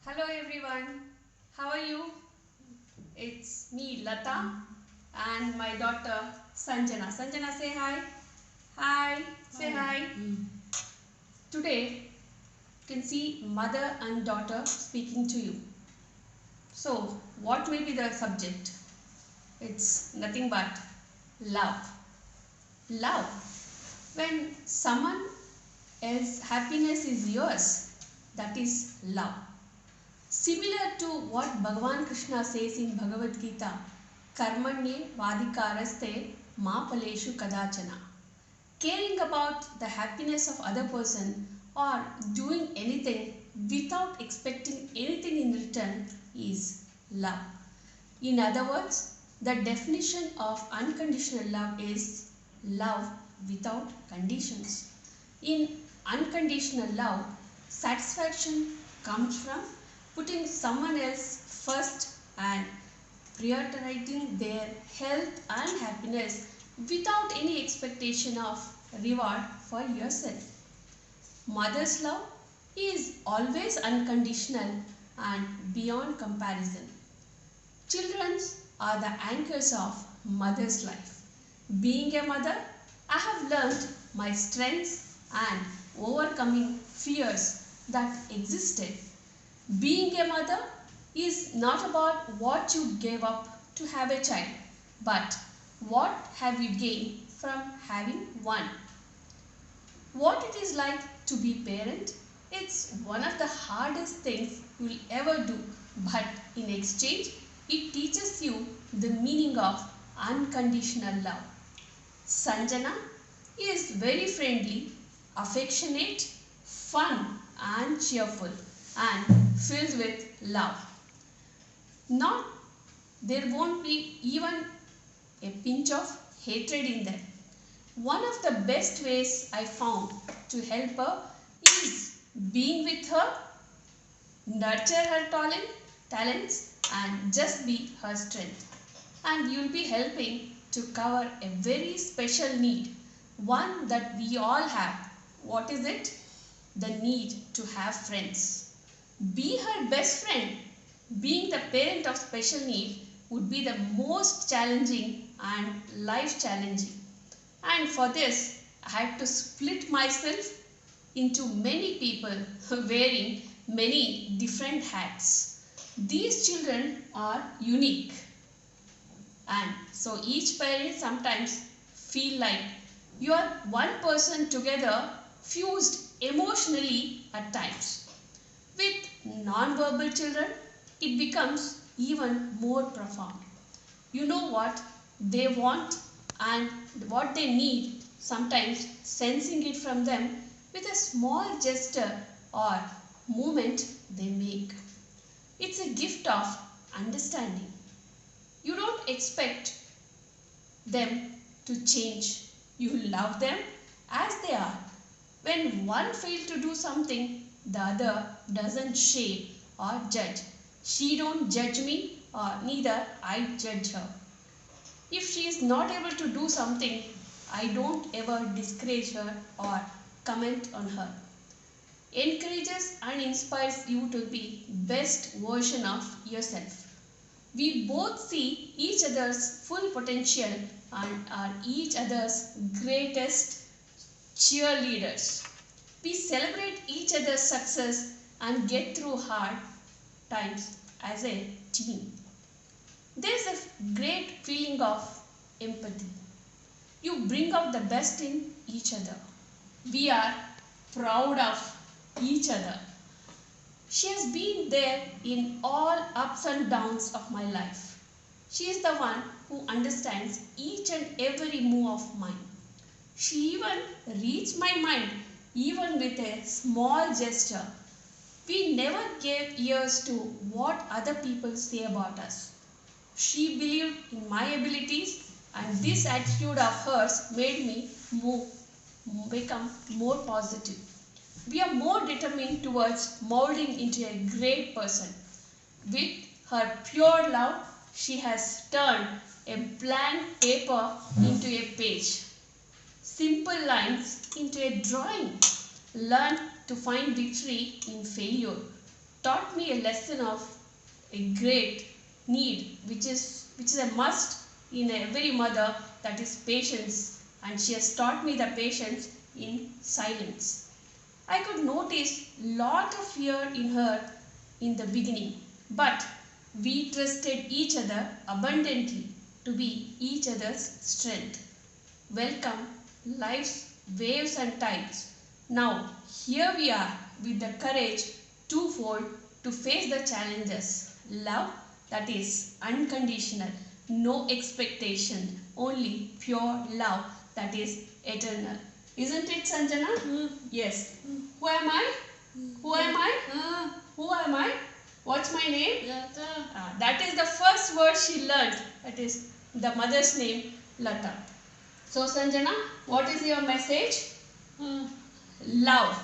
Hello everyone, how are you? It's me Lata and my daughter Sanjana. Sanjana, say hi. Hi, say hi. Today you can see mother and daughter speaking to you. So, what may be the subject? It's nothing but love. Love. When someone else's happiness is yours, that is love. Similar to what Bhagavan Krishna says in Bhagavad Gita, Karmanye Vadikaraste Ma Paleshu Kadachana. Caring about the happiness of other person or doing anything without expecting anything in return is love. In other words, the definition of unconditional love is love without conditions. In unconditional love, satisfaction comes from putting someone else first and prioritizing their health and happiness without any expectation of reward for yourself. Mother's love is always unconditional and beyond comparison. Children are the anchors of mother's life. Being a mother, I have learned my strengths and overcoming fears that existed. Being a mother is not about what you gave up to have a child, but what have you gained from having one. What it is like to be parent, it's one of the hardest things you will ever do, but in exchange, it teaches you the meaning of unconditional love. Sanjana is very friendly, affectionate, fun and cheerful and filled with love. Not there won't be even a pinch of hatred in them. One of the best ways I found to help her is being with her, nurture her talents and just be her strength. And you'll be helping to cover a very special need, one that we all have. What is it? The need to have friends. Be her best friend. Being the parent of special need would be the most challenging and life challenging. And for this, I had to split myself into many people wearing many different hats. These children are unique, and so each parent sometimes feel like you are one person together, fused emotionally at times. With non-verbal children, it becomes even more profound. You know what they want and what they need, sometimes sensing it from them with a small gesture or movement they make. It's a gift of understanding. You don't expect them to change. You love them as they are. When one fails to do something, the other doesn't shame or judge. She don't judge me or neither I judge her. If she is not able to do something, I don't ever discourage her or comment on her. Encourages and inspires you to be best version of yourself. We both see each other's full potential and are each other's greatest cheerleaders. We celebrate each other's success and get through hard times as a team. There's a great feeling of empathy. You bring out the best in each other. We are proud of each other. She has been there in all ups and downs of my life. She is the one who understands each and every move of mine. She even reads my mind even with a small gesture. We never gave ears to what other people say about us. She believed in my abilities, and this attitude of hers made me become more positive. We are more determined towards molding into a great person. With her pure love, she has turned a blank paper into a page, simple lines into a drawing. Learn to find victory in failure. taught me a lesson of a great need, which is a must in every mother, that is patience. And she has taught me the patience in silence. I could notice lot of fear in her in the beginning, but we trusted each other abundantly to be each other's strength. Welcome life's waves and tides. Now here we are with the courage twofold to face the challenges. Love, that is unconditional, no expectation, only pure love, that is eternal. Isn't it, Sanjana? Yes. Who am I? Who am I? Who am I? What's my name? Lata. That is the first word she learned. That is the mother's name, Lata. So Sanjana, what is your message? Love.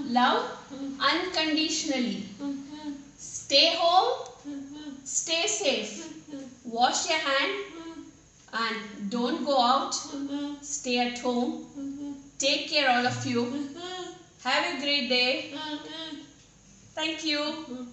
Love unconditionally. Stay home. Stay safe. Wash your hand and don't go out. Stay at home. Take care, all of you. Have a great day. Thank you.